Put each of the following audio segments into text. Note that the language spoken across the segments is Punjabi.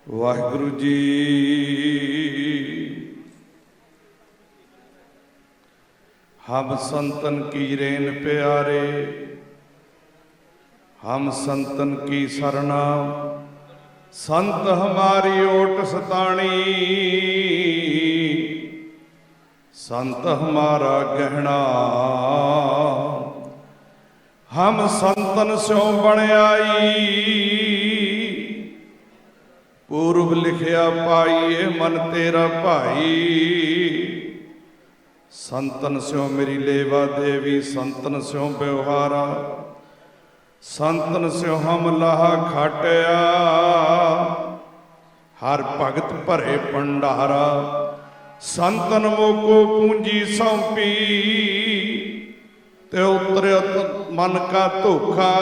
वाहिगुरु जी। हम संतन की रेन प्यारे, हम संतन की सरना, संत हमारी ओट सताणी, संत हमारा गहना। हम संतन स्यों बन आई, पूर्व लिखिया पाईए मन तेरा भाई। संतन स्यों मेरी लेवा देवी, संतन स्यों व्यवहारा, संतन स्यों हम लाहा खाटिया। हर भगत भरे भंडारा, संतन मोको पूंजी सौंपी। ते उतरे मन का धोखा,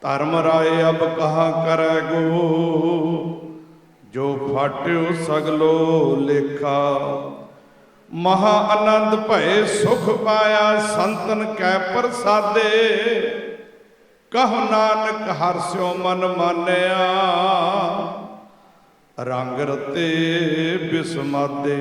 धर्म राय अब कहाँ करेगो। जो फाट्यो सगलो लेखा, महा आनंद भय सुख पाया। संतन कै प्रसादे, कहो नानक हर्षो मन मानिया। रंग रते बिस्मादे।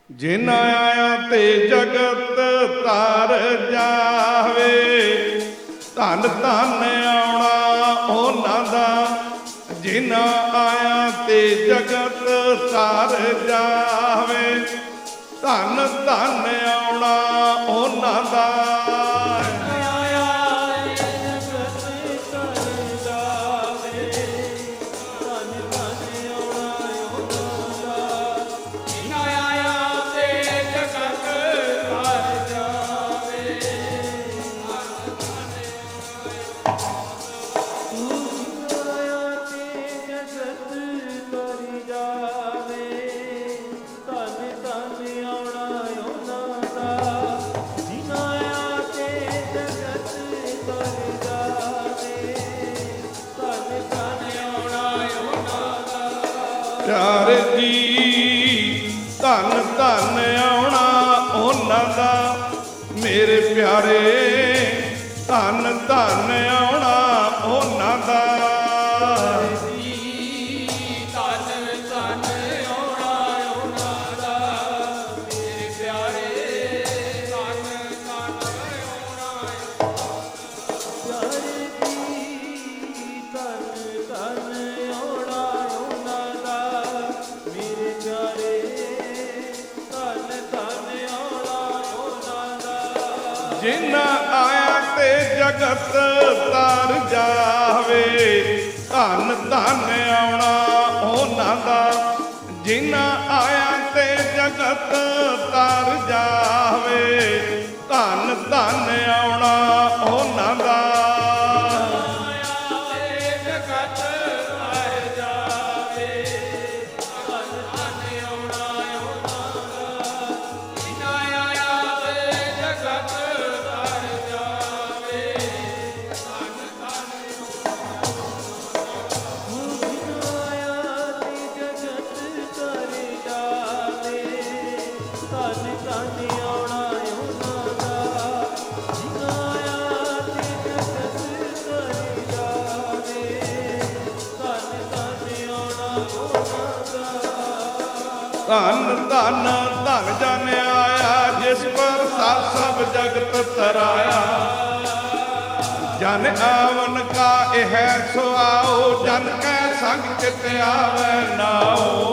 जिन आया ते जगत तार जावे, धन धन आउणा उन्हां दा। जिन आया ते जगत तार जावे, धन धन आउणा उन्हां दा। प्यारे जी धन धन आउणा उन्हां दा। मेरे प्यारे धन धन आउणा उन्हां दा। जिन आया ते जगत तार जावे, धन धन आउणा उन्हां दा। जिन आया ते जगत तार जावे, धन धन आउणा उन्हां दा। धन धन धन जन आया, जिस पर सब जगत तराया। जन आवन का यह सुआओ, जन कै संग चित आवे नाओ।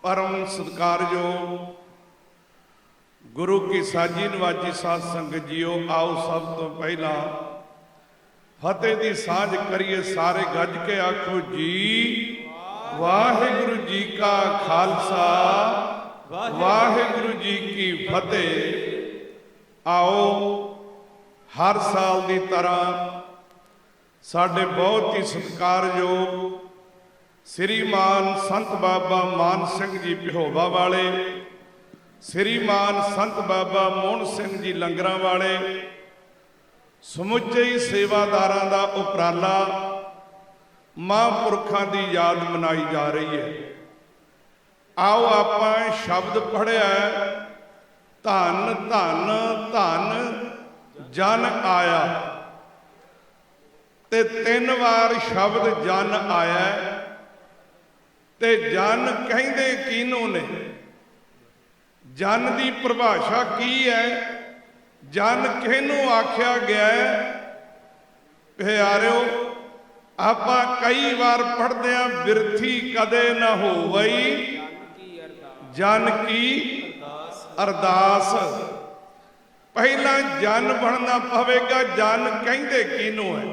परम सत्कारयोग गुरु की साजी नवाजी साध संगत जीओ। आओ सब तो पहला फतेह दी साझ करिए, सारे गज के आखो जी वाहिगुरु जी का खालसा, वाहिगुरु जी की फतेह। आओ हर साल की तरह साडे बहुत ही सत्कारयोग श्रीमान संत बाबा मान सिंह जी पिहोबा वाले, श्रीमान संत बाबा मोहन सिंह जी लंगरां वाले, समुचे ही सेवादारां दा उपराला महापुरखों की याद मनाई जा रही है। आओ आप शब्द पढ़िया ਧਨ ਧਨ ਧਨ ਜਨ ਆਇਆ। ਤੇ 3 ਵਾਰ ਸ਼ਬਦ ਜਨ ਆਇਆ। ਤੇ ਜਨ ਕਹਿੰਦੇ ਕਿਹਨੂੰ ਨੇ? ਜਨ ਦੀ ਪਰਿਭਾਸ਼ਾ ਕੀ ਹੈ? ਜਨ ਕਿਹਨੂੰ ਆਖਿਆ ਗਿਆ ਹੈ? ਪਿਆਰਿਓ, ਆਪਾਂ ਕਈ ਵਾਰ ਪੜ੍ਹਦੇ ਹਾਂ, ਬਿਰਥੀ ਕਦੇ ਨਾ ਹੋਵਈ ਜਨ ਕੀ ਅਰਦਾਸ। ਪਹਿਲਾਂ ਜਨ ਬਣਨਾ ਪਵੇਗਾ। ਜਨ ਕਹਿੰਦੇ ਕਿਹਨੂੰ ਹੈ?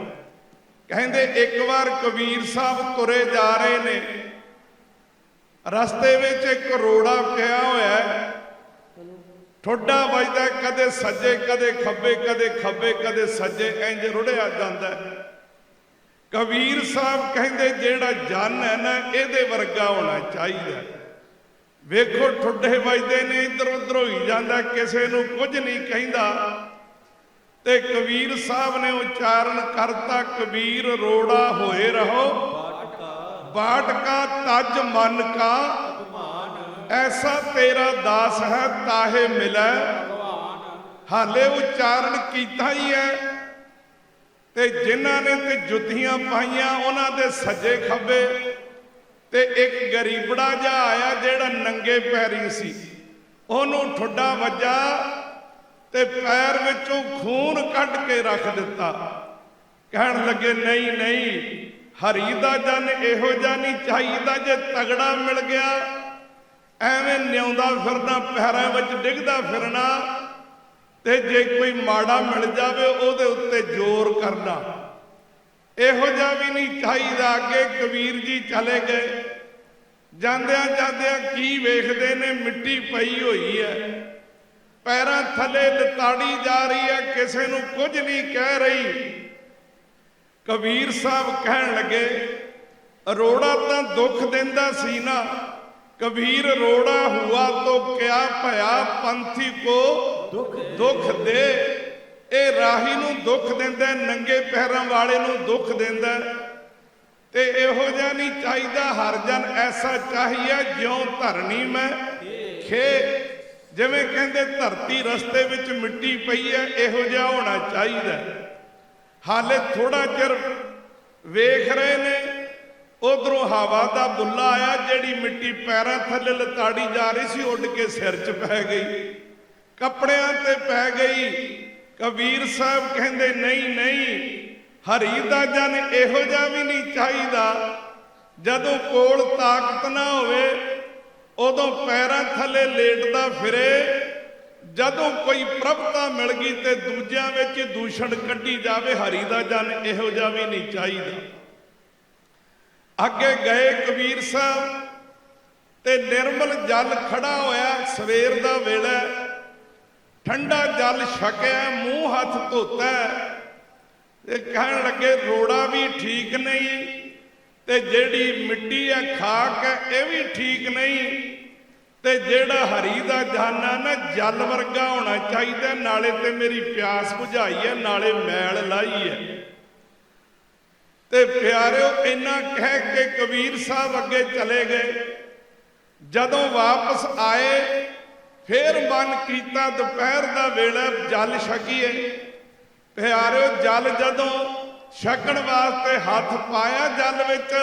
ਕਹਿੰਦੇ ਇੱਕ ਵਾਰ ਕਬੀਰ ਸਾਹਿਬ ਤੁਰੇ ਜਾ ਰਹੇ ਨੇ, ਰਸਤੇ ਵਿੱਚ ਇੱਕ ਰੋੜਾ ਪਿਆ ਹੋਇਆ, ਠੋਡਾ ਵੱਜਦਾ, ਕਦੇ ਸੱਜੇ ਕਦੇ ਖੱਬੇ, ਕਦੇ ਖੱਬੇ ਕਦੇ ਸੱਜੇ, ਇੰਜ ਰੁੜਿਆ ਜਾਂਦਾ। ਕਬੀਰ ਸਾਹਿਬ ਕਹਿੰਦੇ ਜਿਹੜਾ ਜਨ ਹੈ ਨਾ, ਇਹਦੇ ਵਰਗਾ ਹੋਣਾ ਚਾਹੀਦਾ। ਵੇਖੋ ਠੁੱਡੇ ਵੱਜਦੇ ਨੇ, ਇੱਧਰ ਉੱਧਰ ਹੋਈ ਜਾਂਦਾ, ਕਿਸੇ ਨੂੰ ਕੁਝ ਨਹੀਂ ਕਹਿੰਦਾ। ਤੇ ਕਬੀਰ ਸਾਹਿਬ ਨੇ ਉਚਾਰਨ ਕਰਤਾ, ਕਬੀਰ ਰੋੜਾ ਹੋਏ ਰਹੋ ਬਾਟਕਾ ਤਜ ਮਨ ਕਾ, ਐਸਾ ਤੇਰਾ ਦਾਸ ਹੈ ਤਾਹੇ ਮਿਲੈ। ਹਾਲੇ ਉਚਾਰਨ ਕੀਤਾ ਹੀ ਹੈ। ਤੇ ਜਿਨ੍ਹਾਂ ਨੇ ਤੇ ਜੁੱਤੀਆਂ ਪਾਈਆਂ, ਉਹਨਾਂ ਦੇ ਸੱਜੇ ਖੱਬੇ। ਤੇ ਇੱਕ ਗਰੀਬੜਾ ਜਿਹਾ ਆਇਆ ਜਿਹੜਾ ਨੰਗੇ ਪੈਰੀ ਸੀ, ਉਹਨੂੰ ਠੁੱਡਾ ਵੱਜਾ ਤੇ ਪੈਰ ਵਿੱਚੋਂ ਖੂਨ ਕੱਢ ਕੇ ਰੱਖ ਦਿੱਤਾ। ਕਹਿਣ ਲੱਗੇ ਨਹੀਂ ਨਹੀਂ, ਹਰੀ ਦਾ ਜਨ ਇਹੋ ਜਿਹਾ ਨਹੀਂ ਚਾਹੀਦਾ। ਜੇ ਤਗੜਾ ਮਿਲ ਗਿਆ, ਐਵੇਂ ਨਿਉਂਦਾ ਫਿਰਨਾ, ਪੈਰਾਂ ਵਿੱਚ ਡਿੱਗਦਾ ਫਿਰਨਾ, ਤੇ ਜੇ ਕੋਈ ਮਾੜਾ ਮਿਲ ਜਾਵੇ ਉਹਦੇ ਉੱਤੇ ਜ਼ੋਰ ਕਰਨਾ, ਇਹੋ ਜਿਹਾ ਵੀ ਨਹੀਂ ਚਾਹੀਦਾ। ਅੱਗੇ ਕਬੀਰ ਜੀ ਚਲੇ ਗਏ। ਜਾਂਦਿਆਂ ਜਾਂਦਿਆਂ ਕੀ ਵੇਖਦੇ ਨੇ? ਮਿੱਟੀ ਪਈ ਹੋਈ ਹੈ, ਪੈਰਾਂ ਥੱਲੇ ਲਤਾੜੀ ਜਾ ਰਹੀ ਹੈ, ਕਿਸੇ ਨੂੰ ਕੁਝ ਨਹੀਂ ਕਹਿ ਰਹੀ। ਕਬੀਰ ਸਾਹਿਬ ਕਹਿਣ ਲੱਗੇ, ਰੋੜਾ ਤਾਂ ਦੁੱਖ ਦਿੰਦਾ ਸੀ ਨਾ। कबीर रोड़ा हुआ तो क्या भया, पंथी को दुख दे। ये राही नूं दुख देंदा, नंगे पैरां वाले नूं दुख देंदा। ते इहो जिहा नहीं चाहिदा। हर जन ऐसा चाहिए ज्यों धरनी में खे। जिवें कहंदे धरती रस्ते विच मिट्टी पई है, इहो जिहा होना चाहिए। हाले थोड़ा चिर वेख रहे ने, उधरों हवा का बुला आया, जिहड़ी मिट्टी पैरों थले लताड़ी जा रही सी, उड़ के सिर च पै गई, कपड़ियां ते पै गई। कबीर साहब कहंदे नहीं नहीं, हरी दा जन इहो जिहा भी नहीं चाहिदा। जदों कोल ताकत ना होवे उदों पैरां थले लेटदा फिरे, जदों कोई प्रभता मिल गई ते दूजियां विच दूषण कड्ढी जावे, हरी दा जन इहो जिहा भी नहीं चाहिदा। अगे गए कबीर साहब ते निर्मल जल खड़ा होया, सवेर दा वेला, ठंडा जल छकिया, मूँह हथ धोता, कहन लगे रोड़ा भी ठीक नहीं, ते जेड़ी मिट्टी है खाक है यह भी ठीक नहीं, ते जेड़ा हरी दा जाना ना जल वर्गा होना चाहिए। नाले ते मेरी प्यास बुझाई है, नाले मैल लाई है। ते प्यारिओ इन्ना कह के कबीर साहब अगे चले गए। जदों वापस आए फिर मन किया दोपहर का वेला जल छकीए। प्यारिओ जल जदों छकण वास्ते हथ पाया, जल विच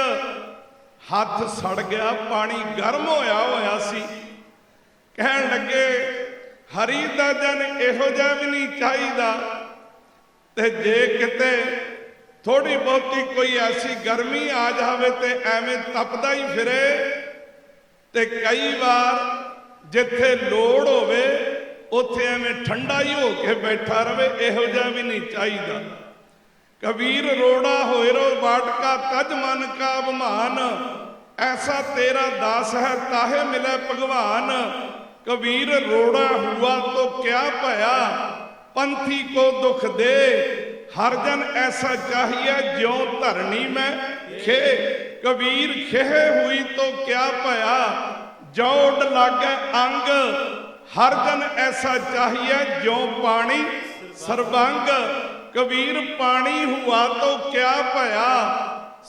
हथ सड़ गया, पानी गर्म होया सी। कहन लगे हरी दा जन इहो जिहा भी नहीं चाहिदा। ते जे किते थोड़ी बहुती कोई ऐसी गर्मी आ जाए तो एवें तपदा ही फिरे, ते कई बार जिथे लोड़ होवे उत्थे एवें ठंडा ही हो के बैठा रहे, इहो जिहा भी नहीं चाहिदा। कबीर रोड़ा होए रो बाटका तज मन का अभिमान, ऐसा तेरा दास है ताहे मिले भगवान। कबीर रोड़ा हुआ तो क्या भया, पंथी को दुख दे। हर जन ऐसा चाहिए ज्यों धरनी में खे। कबीर खेह हुई तो क्या भया, जौड़ लागे अंग। हर जन ऐसा चाहिए ज्यों पानी सरबंग। कबीर पानी हुआ तो क्या भया,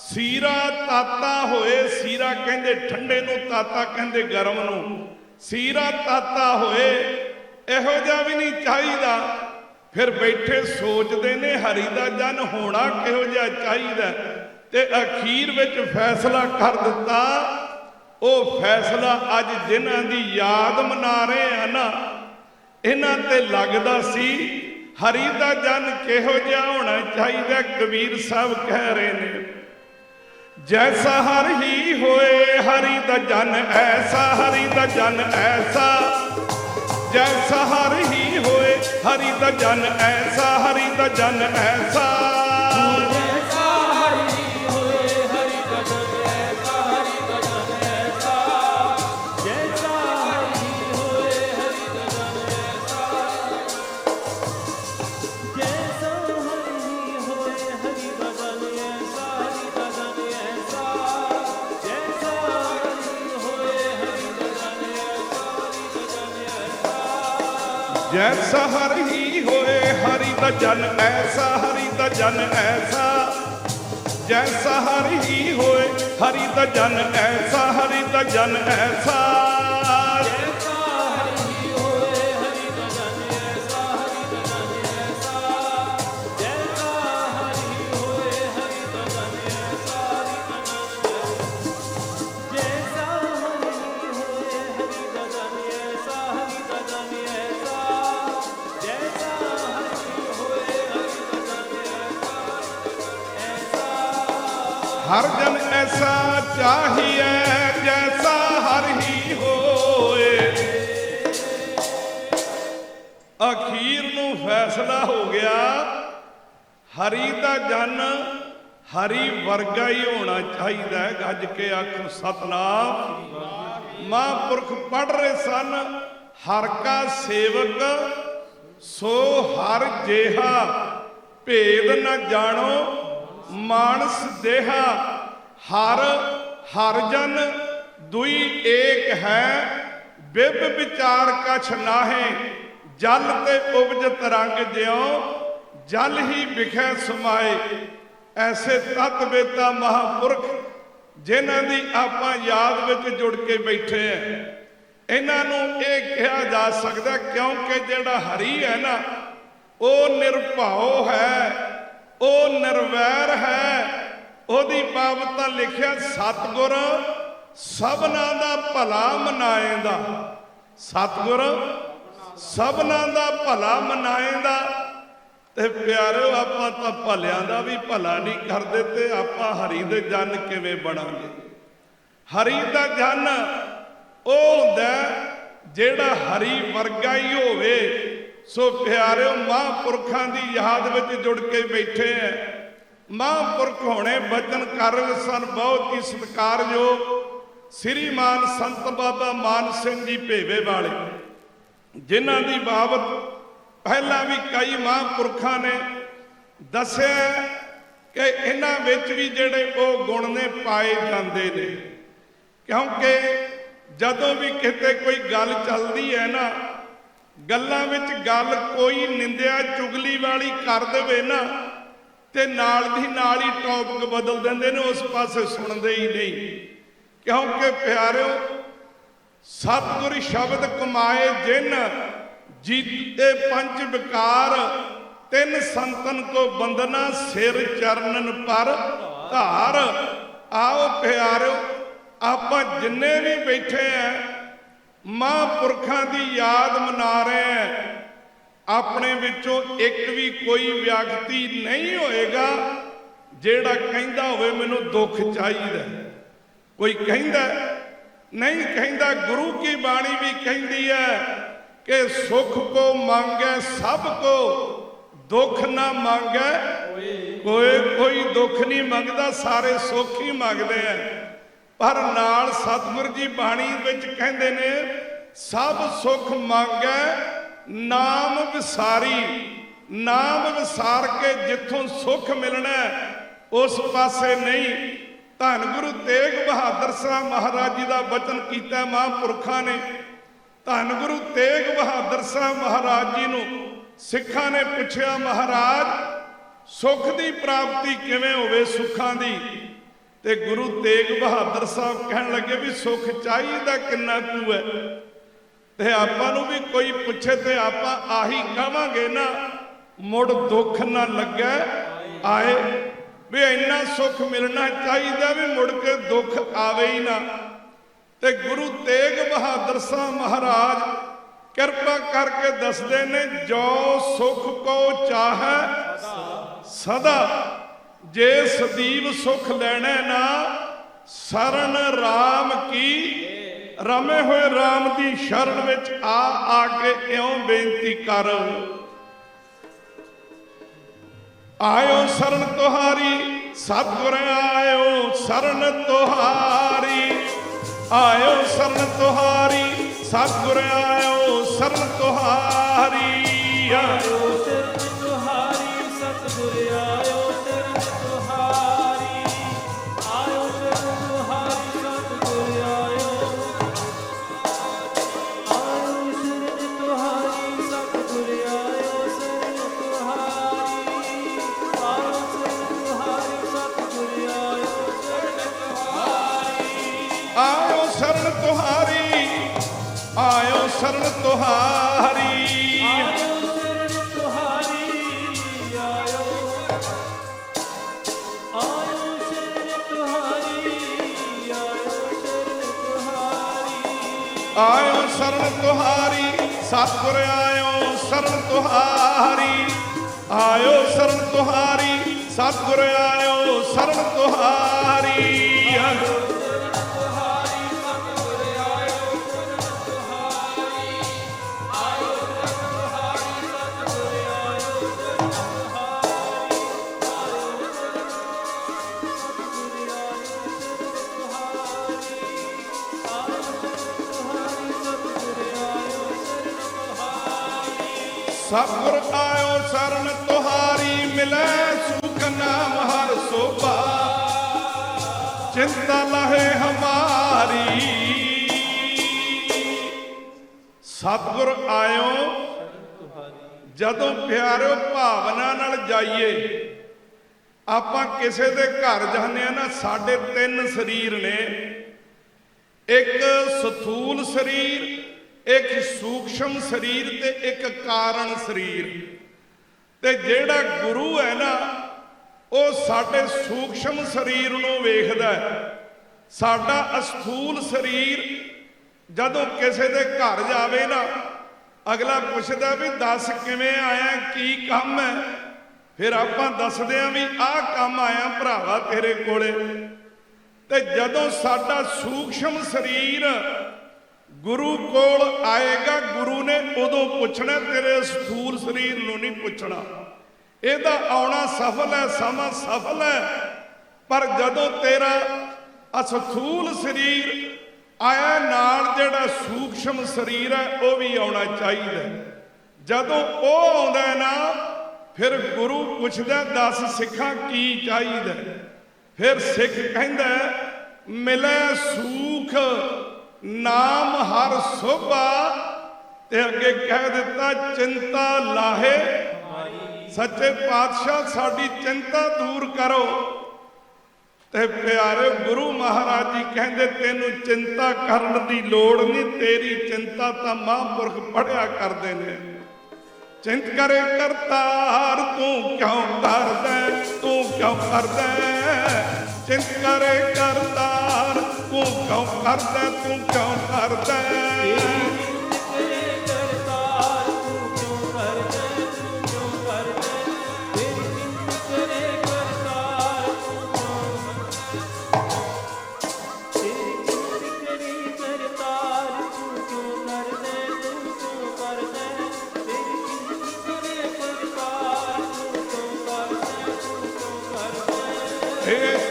सीरा ताता होए। सीरा कहंदे ठंडे नूं, ताता कहंदे गरम नूं। सीरा ताता होए, ਇਹੋ ਜਿਹਾ ਵੀ ਨਹੀਂ ਚਾਹੀਦਾ। ਫਿਰ ਬੈਠੇ ਸੋਚਦੇ ਨੇ ਹਰੀ ਦਾ ਜਨ ਹੋਣਾ ਕਿਹੋ ਜਿਹਾ ਚਾਹੀਦਾ, ਤੇ ਅਖੀਰ ਵਿੱਚ ਫੈਸਲਾ ਕਰ ਦਿੱਤਾ। ਉਹ ਫੈਸਲਾ ਅੱਜ ਜਿਨ੍ਹਾਂ ਦੀ ਯਾਦ ਮਨਾ ਰਹੇ ਆ ਨਾ, ਇਹਨਾਂ ਤੇ ਲੱਗਦਾ ਸੀ ਹਰੀ ਦਾ ਜਨ ਕਿਹੋ ਜਿਹਾ ਹੋਣਾ ਚਾਹੀਦਾ। ਕਬੀਰ ਸਾਹਿਬ ਕਹਿ ਰਹੇ ਨੇ, ਜੈਸਾ ਹਰ ਹੀ ਹੋਏ ਹਰੀ ਦਾ ਜਨ ਐਸਾ, ਹਰੀ ਦਾ ਜਨ ਐਸਾ, ਜੈਸਾ ਹਰ ਹੀ ਹੋਏ ਹਰੀ ਦਾ ਜਨ ਐਸਾ, ਹਰੀ ਦਾ ਜਨ ਐਸਾ, ਜੈਸਾ ਹਰ ਹੀ ਹੋਏ ਹਰੀ ਦਾ ਜਨ ਐਸਾ, ਹਰੀ ਦਾ ਜਨ ਐਸਾ, ਜੈਸਾ ਹਰ ਹੀ ਹੋਏ ਹਰੀ ਦਾ ਜਨ ਐਸਾ, ਜੈਸਾ ਹਰ ਹੀ ਹੋਏ ਹਰੀ ਦਾ ਜਨ ਐਸਾ, ਹਰੀ ਦਾ ਜਨ ਐਸਾ, ਜੈਸਾ ਹਰ ਹੀ ਹੋਏ ਹਰੀ ਦਾ ਜਨ ਐਸਾ, ਹਰੀ ਦਾ ਜਨ ਐਸਾ, ਜੈਸਾ ਹਰ ਹੀ ਹੋਏ ਹਰੀ ਦਾ ਜਨ ਐਸਾ, ਹਰੀ ਦਾ ਜਨ ਐਸਾ, ਜੈਸਾ ਹਰ ਹੀ ਹੋਏ ਹਰੀ ਦਾ ਜਨ ਐਸਾ, ਹਰੀ ਦਾ ਜਨ ਐਸਾ, ਜੈਸਾ ਹਰ ਹੀ ਹੋਏ ਹਰੀ ਦਾ ਜਨ ਐਸਾ, ਹਰੀ ਦਾ ਜਨ ਐਸਾ, ਜੈਸਾ ਹਰ ਹੀ ਹੋਏ ਹਰੀ ਦਾ ਜਨ ਐਸਾ, ਹਰੀ ਦਾ ਜਨ ਐਸਾ, ਜੈਸਾ ਹਰ ਹੀ ਹੋਏ ਹਰੀ ਦਾ ਜਨ ਐਸਾ, ਹਰੀ ਦਾ ਜਨ ਐਸਾ, ਜੈਸਾ ਹਰ ਹੀ ਹੋਏ ਹਰੀ ਦਾ ਜਨ ਐਸਾ, ਹਰ ਜਨ ਐਸਾ ਚਾਹੀਏ ਜੈਸਾ ਹਰ ਹੀ ਹੋਏ। ਅਖੀਰ ਨੂੰ ਫੈਸਲਾ ਹੋ ਗਿਆ, ਹਰੀ ਦਾ ਜਨ ਹਰੀ ਵਰਗਾ ਹੀ ਹੋਣਾ ਚਾਹੀਦਾ ਹੈ। ਗੱਜ ਕੇ ਆਖੋ ਸਤਨਾਮ। ਮਹਾਂਪੁਰਖ ਪੜ੍ਹ ਰਹੇ ਸਨ, ਹਰ ਕਾ ਸੇਵਕ ਸੋ ਹਰ ਜੇਹਾ, ਭੇਦ ਨ ਜਾਣੋ ਮਾਨਸ ਦੇਹਾ, ਹਰ ਹਰ ਜਨ ਦੁਈ ਏਕ ਹੈ, ਬਿਬ ਵਿਚਾਰ ਕਛ ਨਾਹੇ, ਜਲ ਤੇ ਉਪਜਤ ਰੰਗ ਜਿਉ ਜਲ ਹੀ ਵਿਖੇ ਸਮਾਏ। ਐਸੇ ਤਤ ਵੇਤਾ ਮਹਾਂਪੁਰਖ ਜਿਨ੍ਹਾਂ ਦੀ ਆਪਾਂ ਯਾਦ ਵਿੱਚ ਜੁੜ ਕੇ ਬੈਠੇ ਆ, ਇਹਨਾਂ ਨੂੰ ਇਹ ਕਿਹਾ ਜਾ ਸਕਦਾ ਕਿਉਂਕਿ ਜਿਹੜਾ ਹਰੀ ਹੈ ਨਾ, ਉਹ ਨਿਰਭਉ ਹੈ, ਉਹ ਨਿਰਵੈਰ ਹੈ। ਉਹਦੀ ਬਾਬਤ ਤਾਂ ਲਿਖਿਆ ਸਤਿਗੁਰ ਸਭਨਾਂ ਦਾ ਭਲਾ ਮਨਾਏਂਦਾ, ਸਤਿਗੁਰ ਸਭਨਾਂ ਦਾ ਭਲਾ ਮਨਾਏਂਦਾ। ਤੇ ਪਿਆਰਿਓ, ਆਪਾਂ ਤਾਂ ਭਲਿਆਂ ਦਾ ਵੀ ਭਲਾ ਨਹੀਂ ਕਰਦੇ, ਤੇ ਆਪਾਂ ਹਰੀ ਦੇ ਜਨ ਕਿਵੇਂ ਬਣਾਂਗੇ? ਹਰੀ ਦਾ ਜਨ ਉਹ ਹੁੰਦਾ ਜਿਹੜਾ ਹਰੀ ਵਰਗਾ ਹੀ ਹੋਵੇ। ਸੋ ਪਿਆਰਿਓ, ਮਹਾਂਪੁਰਖਾਂ ਦੀ ਯਾਦ ਵਿੱਚ ਜੁੜ ਕੇ ਬੈਠੇ ਐ। ਮਹਾਂਪੁਰਖ ਹੋਣੇ ਬਚਨ ਕਰ ਰਹੇ ਸਨ, ਬਹੁਤ ਹੀ ਸਤਿਕਾਰਯੋਗ ਸ੍ਰੀਮਾਨ ਸੰਤ ਬਾਬਾ ਮਾਨ ਸਿੰਘ ਜੀ ਭੇਵੇ ਵਾਲੇ, ਜਿਨ੍ਹਾਂ ਦੀ ਬਾਬਤ ਪਹਿਲਾਂ ਵੀ ਕਈ ਮਹਾਂਪੁਰਖਾਂ ਨੇ ਦੱਸਿਆ ਕਿ ਇਹਨਾਂ ਵਿੱਚ ਵੀ ਜਿਹੜੇ ਉਹ ਗੁਣ ਨੇ ਪਾਏ ਜਾਂਦੇ ਨੇ। ਕਿਉਂਕਿ ਜਦੋਂ ਵੀ ਕਿਤੇ ਕੋਈ ਗੱਲ ਚੱਲਦੀ ਹੈ ਨਾ, ਗੱਲਾਂ ਵਿੱਚ ਗੱਲ ਕੋਈ ਨਿੰਦਿਆ ਚੁਗਲੀ ਵਾਲੀ ਕਰ ਦੇਵੇ ਨਾ, ਤੇ ਨਾਲ ਦੀ ਨਾਲ ਹੀ ਟੌਪਿਕ ਬਦਲ ਦਿੰਦੇ ਨੇ, ਉਸ ਪਾਸੇ ਸੁਣਦੇ ਹੀ ਨਹੀਂ। ਕਿਉਂਕਿ ਪਿਆਰਿਓ, ਸਤਿਗੁਰ ਸ਼ਬਦ ਕਮਾਏ ਜਿਨ ਜੀਤੇ ਪੰਜ ਵਿਕਾਰ, ਤਿੰਨ ਸੰਤਨ ਕੋ ਬੰਦਨਾ ਸਿਰ ਚਰਨਨ ਪਰ ਧਾਰ। ਆਓ ਪਿਆਰਿਓ, ਆਪਾਂ ਜਿੰਨੇ ਵੀ ਬੈਠੇ ਆ ਮਹਾਂਪੁਰਖਾਂ ਦੀ ਯਾਦ ਮਨਾ ਰਹੇ ਆ। ਆਪਣੇ ਵਿੱਚੋਂ ਇੱਕ ਵੀ ਕੋਈ ਵਿਅਕਤੀ ਨਹੀਂ ਹੋਏਗਾ ਜਿਹੜਾ ਕਹਿੰਦਾ ਹੋਵੇ ਮੈਨੂੰ ਦੁੱਖ ਚਾਹੀਦਾ। ਕੋਈ ਕਹਿੰਦਾ ਨਹੀਂ ਕਹਿੰਦਾ। ਗੁਰੂ ਕੀ ਬਾਣੀ ਵੀ ਕਹਿੰਦੀ ਹੈ ਕਿ ਸੁਖ ਕੋ ਮੰਗੈ ਸਭ ਕੋ, ਦੁੱਖ ਨਾ ਮੰਗੈ ਕੋਈ। ਕੋਈ ਦੁੱਖ ਨਹੀਂ ਮੰਗਦਾ, ਸਾਰੇ ਸੁੱਖ ਹੀ ਮੰਗਦੇ ਆ। ਪਰ ਨਾਲ ਸਤਿਗੁਰ ਜੀ ਬਾਣੀ ਵਿੱਚ ਕਹਿੰਦੇ ਨੇ, ਸਭ ਸੁਖ ਮੰਗੈ ਨਾਮ ਵਿਸਾਰੀ। ਨਾਮ ਵਿਸਾਰ ਕੇ ਜਿੱਥੋਂ ਸੁੱਖ ਮਿਲਣਾ ਉਸ ਪਾਸੇ ਨਹੀਂ। ਧੰਨ ਗੁਰੂ ਤੇਗ ਬਹਾਦਰ ਸਾਹਿਬ ਮਹਾਰਾਜ ਜੀ ਦਾ ਬਚਨ ਕੀਤਾ ਮਹਾਂਪੁਰਖਾਂ ਨੇ। ਧੰਨ ਗੁਰੂ ਤੇਗ ਬਹਾਦਰ ਸਾਹਿਬ ਮਹਾਰਾਜ ਜੀ ਨੂੰ ਸਿੱਖਾਂ ਨੇ ਪੁੱਛਿਆ, ਮਹਾਰਾਜ ਸੁੱਖ ਦੀ ਪ੍ਰਾਪਤੀ ਕਿਵੇਂ ਹੋਵੇ, ਸੁੱਖਾਂ ਦੀ? ਤੇ ਗੁਰੂ ਤੇਗ ਬਹਾਦਰ ਸਾਹਿਬ ਕਹਿਣ ਲੱਗੇ ਵੀ ਸੁੱਖ ਚਾਹੀਦਾ ਕਿੰਨਾ ਕੁ ਹੈ। ਤੇ ਆਪਾਂ ਨੂੰ ਵੀ ਕੋਈ ਪੁੱਛੇ ਤੇ ਆਪਾਂ ਆਹੀ ਕਹਾਂਗੇ ਨਾ, ਮੁੜ ਦੁੱਖ ਨਾ ਲੱਗੇ ਆਏ। ਵੀ ਇੰਨਾ ਸੁੱਖ ਮਿਲਣਾ ਚਾਹੀਦਾ ਵੀ ਮੁੜ ਕੇ ਦੁੱਖ ਆਵੇ ਹੀ ਨਾ। ਤੇ ਗੁਰੂ ਤੇਗ ਬਹਾਦਰ ਸਾਹਿਬ ਮਹਾਰਾਜ ਕਿਰਪਾ ਕਰਕੇ ਦੱਸਦੇ ਨੇ, ਜੋ ਸੁਖ ਕੋ ਚਾਹੈ ਸਦਾ, ਜੇ ਸਦੀਵ ਸੁਖ ਲੈਣਾ ਨਾ, ਸ਼ਰਨ ਰਾਮ ਕੀ, ਰਮੇ ਹੋਏ ਰਾਮ ਦੀ ਸ਼ਰਨ ਵਿੱਚ ਆ ਕੇ ਇਉਂ ਬੇਨਤੀ ਕਰ, ਆਇਓ ਸ਼ਰਨ ਤੁਹਾਰੀ ਸਤਿਗੁਰ, ਆਇਓ ਸ਼ਰਨ ਤੁਹਾਰੀ, ਆਇਓ ਸ਼ਰਨ ਤੁਹਾਰੀ ਸਤਿਗੁਰ, ਆਇਓ ਸ਼ਰਨ ਤੁਹਾਰੀ। ਆਇਓ ਸ਼ਰਨ ਤੁਹਾਰੀ ਸਤਿਗੁਰ, ਆਇਓ ਸ਼ਰਨ ਤੁਹਾਰੀ, ਆਇਓ ਸ਼ਰਨ ਤੁਹਾਰੀ ਸਤਿਗੁਰ, ਆਇਓ, ਆਇਓ ਸ਼ਰਨ ਤੁਹਾਰੀ ਸਤਿਗੁਰ, ਆਇਓ ਸ਼ਰਨ ਤੁਹਾਰੀ, ਆਇਓ ਸ਼ਰਨ ਤੁਹਾਰੀ ਸਤਿਗੁਰ, ਆਇਓ ਸ਼ਰਨ ਤੁਹਾਰੀ, ਆਇਓ ਸ਼ਰਨ ਤੁਹਾਰੀ, ਆਇਓ ਸ਼ਰਨ ਤੁਹਾਰੀ, ਆਇਓ ਸ਼ਰਨ ਤੁਹਾਰੀ, ਆਇਓ, ਆਇਓ ਸ਼ਰਨ ਤੁਹਾਰੀ, ਆਇਓ ਸ਼ਰਨ ਤੁਹਾਰੀ, ਆਇਓ ਸ਼ਰਨ ਤੁਹਾਰੀ ਸਤਿਗੁਰ, ਆਇਓ ਸ਼ਰਨ ਤੁਹਾਰੀ, ਆਇਓ ਸ਼ਰਨ ਤੁਹਾਰੀ ਸਤਿਗੁਰ, ਆਇਓ ਸ਼ਰਨ ਤੁਹਾਰੀ। ਸਤਿਗੁਰ ਆਇਓ ਸ਼ਰਨ ਤੁਹਾਰੀ, ਮਿਲੈ ਸੁਖ ਨਾਮ ਹਰ ਸੋਭਾ, ਚਿੰਤਾ ਲਾਹੇ ਹਮਾਰੀ। ਸਤਿਗੁਰ ਆਇਓ, ਜਦੋਂ ਪਿਆਰਿਓ ਭਾਵਨਾ ਨਾਲ ਜਾਈਏ, ਆਪਾਂ ਕਿਸੇ ਦੇ ਘਰ ਜਾਂਦੇ ਆ ਨਾ, ਸਾਡੇ 3 ਸਰੀਰ ਨੇ, ਇੱਕ ਸਥੂਲ ਸਰੀਰ, ਇੱਕ ਸੂਖਸ਼ਮ ਸਰੀਰ ਤੇ ਇੱਕ ਕਾਰਨ ਸਰੀਰ। ਤੇ ਜਿਹੜਾ ਗੁਰੂ ਹੈ ਨਾ, ਉਹ ਸਾਡੇ ਸੂਖਸ਼ਮ ਸਰੀਰ ਨੂੰ ਵੇਖਦਾ ਹੈ। ਸਾਡਾ ਅਸਥੂਲ ਸਰੀਰ ਜਦੋਂ ਕਿਸੇ ਦੇ ਘਰ ਜਾਵੇ ਨਾ, ਅਗਲਾ ਪੁੱਛਦਾ ਵੀ ਦੱਸ ਕਿਵੇਂ ਆਇਆ, ਕੀ ਕੰਮ ਹੈ। ਫਿਰ ਆਪਾਂ ਦੱਸਦੇ ਆਂ ਵੀ ਆਹ ਕੰਮ ਆਇਆ ਭਰਾਵਾ ਤੇਰੇ ਕੋਲੇ। ਤੇ ਜਦੋਂ ਸਾਡਾ ਸੂਖਸ਼ਮ ਸਰੀਰ ਗੁਰੂ ਕੋਲ ਆਏਗਾ, ਗੁਰੂ ਨੇ ਉਦੋਂ ਪੁੱਛਣਾ, ਤੇਰੇ ਸਥੂਲ ਸਰੀਰ ਨੂੰ ਨਹੀਂ ਪੁੱਛਣਾ। ਇਹਦਾ ਆਉਣਾ ਸਫਲ ਹੈ, ਸਮਾਂ ਸਫਲ ਹੈ। ਪਰ ਜਦੋਂ ਤੇਰਾ ਅਸਥੂਲ ਸਰੀਰ ਆਇਆ, ਨਾਲ ਜਿਹੜਾ ਸੂਖਸ਼ਮ ਸਰੀਰ ਹੈ ਉਹ ਵੀ ਆਉਣਾ ਚਾਹੀਦਾ। ਜਦੋਂ ਉਹ ਆਉਂਦਾ ਨਾ, ਫਿਰ ਗੁਰੂ ਪੁੱਛਦਾ, ਦੱਸ ਸਿੱਖਾਂ ਕੀ ਚਾਹੀਦਾ। ਫਿਰ ਸਿੱਖ ਕਹਿੰਦਾ, ਮਿਲੇ ਸੂਖ ਨਾਮ ਹਰ ਸੋਭਾ, ਤੇ ਅੱਗੇ ਕਹਿ ਦਿੱਤਾ, ਚਿੰਤਾ ਲਾਹੇ। ਸੱਚੇ ਪਾਤਸ਼ਾਹ ਸਾਡੀ ਚਿੰਤਾ ਦੂਰ ਕਰੋ। ਤੇ ਪਿਆਰੇ ਗੁਰੂ ਮਹਾਰਾਜ ਜੀ ਕਹਿੰਦੇ, ਤੈਨੂੰ ਚਿੰਤਾ ਕਰਨ ਦੀ ਲੋੜ ਨਹੀਂ, ਤੇਰੀ ਚਿੰਤਾ ਤਾਂ ਮਹਾਂਪੁਰਖ ਪੜਿਆ ਕਰਦੇ ਨੇ। ਚਿੰਤ ਕਰੇ ਕਰਤਾਰ, ਤੂੰ ਕਿਉਂ ਕਰਦਾ, ਤੂੰ ਕਿਉਂ ਕਰਦਾ, ਚਿੰਤ ਕਰੇ ਕਰਤਾਰ, ਤੂੰ ਕਿਉਂ ਕਰਦਾ, ਤੂੰ ਕਿਉਂ ਕਰਦਾ।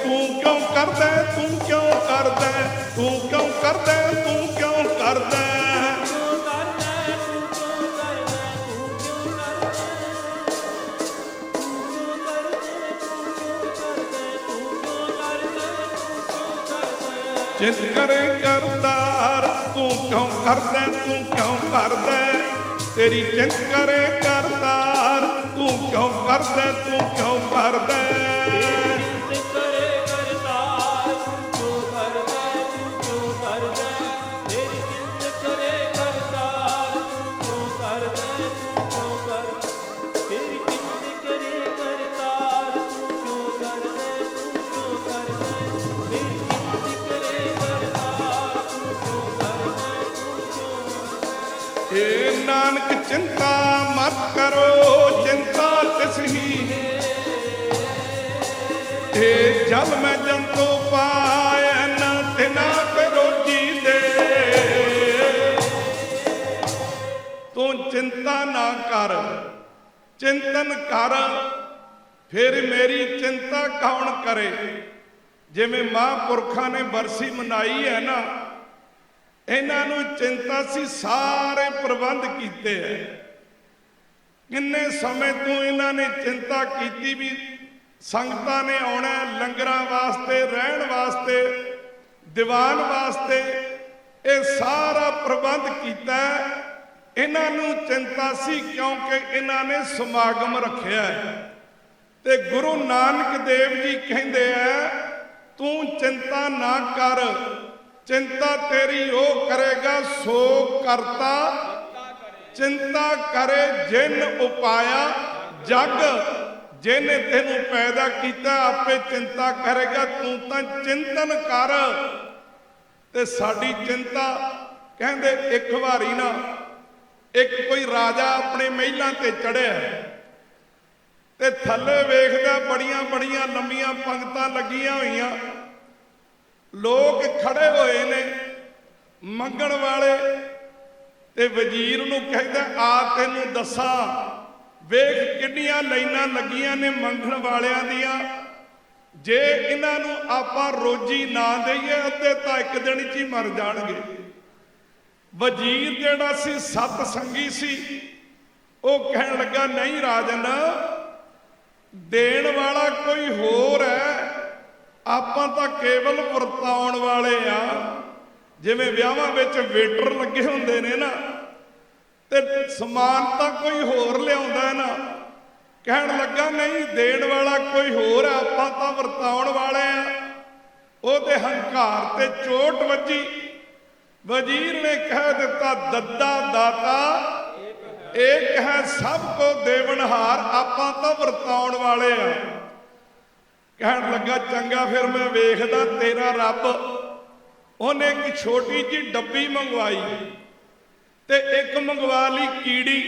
ਤੂੰ ਕਿਉਂ ਕਰਦਾ, ਤੂੰ ਕਿਉਂ ਕਰਦਾ, ਤੂੰ ਕਿਉਂ ਕਰਦਾ, ਤੂੰ ਕਿਉਂ ਕਰਦਾ। ਚਿੰਤ ਕਰੇ ਕਰਤਾਰ, ਤੂੰ ਕਿਉਂ ਕਰਦਾ, ਤੂੰ ਕਿਉਂ ਕਰਦਾ। ਤੇਰੀ ਚਿੰਤ ਕਰੇ ਕਰਤਾਰ, ਤੂੰ ਕਿਉਂ ਕਰਦਾ, ਤੂੰ ਕਿਉਂ ਕਰਦਾ। ਏ ਨਾਨਕ ਚਿੰਤਾ ਮਤ ਕਰੋ, ਚਿੰਤਾ ਤਿਸਹੀ ਏ ਜਲ ਮੈਂ ਜੰਤੂ ਪਾਇ ਨ ਤਿਨਾ ਕੋ ਰੋਜੀ ਦੇ। ਤੂੰ ਚਿੰਤਾ ਨਾ ਕਰ, ਚਿੰਤਨ ਕਰ, ਫਿਰ ਮੇਰੀ ਚਿੰਤਾ ਕੌਣ ਕਰੇ। ਜਿਵੇਂ ਮਹਾਂਪੁਰਖਾਂ ਨੇ ਬਰਸੀ ਮਨਾਈ ਹੈ ਨਾ, ਇਹਨਾਂ ਨੂੰ ਚਿੰਤਾ ਸੀ, ਸਾਰੇ ਪ੍ਰਬੰਧ ਕੀਤੇ ਹੈ। ਕਿੰਨੇ ਸਮੇਂ ਤੋਂ ਇਹਨਾਂ ਨੇ ਚਿੰਤਾ ਕੀਤੀ ਵੀ ਸੰਗਤਾਂ ਨੇ ਆਉਣਾ, ਲੰਗਰਾਂ ਵਾਸਤੇ, ਰਹਿਣ ਵਾਸਤੇ, ਦੀਵਾਨ ਵਾਸਤੇ, ਇਹ ਸਾਰਾ ਪ੍ਰਬੰਧ ਕੀਤਾ। ਇਹਨਾਂ ਨੂੰ ਚਿੰਤਾ ਸੀ ਕਿਉਂਕਿ ਇਹਨਾਂ ਨੇ ਸਮਾਗਮ ਰੱਖਿਆ ਹੈ। ਤੇ ਗੁਰੂ ਨਾਨਕ ਦੇਵ ਜੀ ਕਹਿੰਦੇ ਆ, ਤੂੰ ਚਿੰਤਾ ਨਾ ਕਰ, ਚਿੰਤਾ ਤੇਰੀ ਉਹ ਕਰੇਗਾ ਸੋ ਕਰਤਾ, ਚਿੰਤਾ ਕਰੇ ਜਿਨ ਉਪਾਇਆ ਜਗ। ਜਿਹਨੇ ਤੈਨੂੰ ਪੈਦਾ ਕੀਤਾ ਆਪੇ ਚਿੰਤਾ ਕਰੇਗਾ, ਤੂੰ ਤਾਂ ਚਿੰਤਨ ਕਰ। ਤੇ ਸਾਡੀ ਚਿੰਤਾ ਕਹਿੰਦੇ ਇੱਕ ਵਾਰੀ ਨਾ ਇੱਕ ਕੋਈ ਰਾਜਾ ਆਪਣੇ ਮਹਿਲਾਂ ਤੇ ਚੜਿਆ ਤੇ ਥੱਲੇ ਵੇਖਦਾ ਬੜੀਆਂ ਬੜੀਆਂ ਲੰਮੀਆਂ ਪੰਗਤਾਂ ਲੱਗੀਆਂ ਹੋਈਆਂ, ਲੋਕ ਖੜੇ ਹੋਏ ਨੇ ਮੰਗਣ ਵਾਲੇ। ਤੇ ਵਜ਼ੀਰ ਨੂੰ ਕਹਿੰਦਾ ਆ ਤੈਨੂੰ ਦੱਸਾਂ, ਵੇਖ ਕਿੰਨੀਆਂ ਲਾਈਨਾਂ ਲੱਗੀਆਂ ਨੇ ਮੰਗਣ ਵਾਲਿਆਂ ਦੀਆਂ, ਜੇ ਇਹਨਾਂ ਨੂੰ ਆਪਾਂ ਰੋਜੀ ਨਾ ਦਈਏ ਅੱਧੇ ਤਾਂ ਇੱਕ ਦਿਨ 'ਚ ਹੀ ਮਰ ਜਾਣਗੇ। ਵਜ਼ੀਰ ਜਿਹੜਾ ਸੀ ਸਤ ਸੰਗੀ ਸੀ, ਉਹ ਕਹਿਣ ਲੱਗਾ ਨਹੀਂ ਰਾਜਨ, ਦੇਣ ਵਾਲਾ ਕੋਈ ਹੋਰ ਹੈ, ਆਪਾਂ ਤਾਂ ਕੇਵਲ ਵਰਤਾਉਣ ਵਾਲੇ ਆ। ਜਿਵੇਂ ਵਿਆਹਾਂ ਵਿੱਚ ਵੇਟਰ ਲੱਗੇ ਹੁੰਦੇ ਨੇ ਨਾ, ਤੇ ਸਮਾਨ ਤਾਂ ਕੋਈ ਹੋਰ ਲਿਆਉਂਦਾ ਨਾ। ਕਹਿਣ ਲੱਗਾ ਨਹੀਂ, ਦੇਣ ਵਾਲਾ ਕੋਈ ਹੋਰ ਹੈ, ਆਪਾਂ ਤਾਂ ਵਰਤਾਉਣ ਵਾਲੇ ਆ। ਉਹਦੇ ਹੰਕਾਰ ਤੇ ਚੋਟ ਵੱਜੀ। ਵਜ਼ੀਰ ਨੇ ਕਹਿ ਦਿੱਤਾ ਦੱਦਾ ਦਾਤਾ ਏਕ ਹੈ ਸਭ ਕੋ ਦੇਵਨਹਾਰ, ਆਪਾਂ ਤਾਂ ਵਰਤਾਉਣ ਵਾਲੇ ਆ। ਕਹਿਣ ਲੱਗਾ ਚੰਗਾ ਫਿਰ ਮੈਂ ਵੇਖਦਾ ਤੇਰਾ ਰੱਬ। ਉਹਨੇ ਇੱਕ ਛੋਟੀ ਜਿਹੀ ਡੱਬੀ ਮੰਗਵਾਈ ਤੇ ਇੱਕ ਮੰਗਵਾ ਲਈ ਕੀੜੀ।